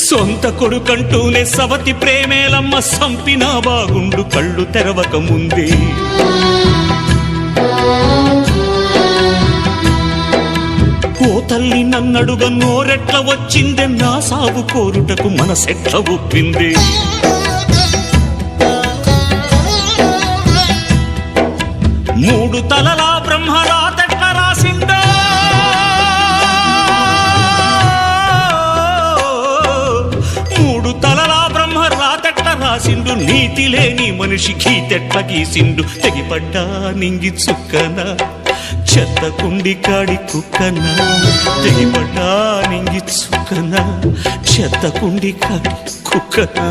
సొంత కొడుకంటూనే సవతి ప్రేమేలమ్మ సంపినా బాగుండు కళ్ళు తెరవక ముందే. ఓ తల్లి నన్నడుగ నోరెట్ల వచ్చిందే, నా సాగు కోరుటకు మనసెట్ల ఒప్పిందే. మూడు తలలా బ్రహ్మరాతెట్ల రాసిందో, మూడు తలలా బ్రహ్మరాతెట్ల రాసిండు, నీతి లేని మనిషికి తెట్ల గీసిండు. తెగిపడ్డా నింగి చుక్కనా, చెత్త కుండి కాడి కుక్కనా, తెగిపడ్డా నింగి చుక్కనా, చెత్త కుండి కాడి కుక్కనా.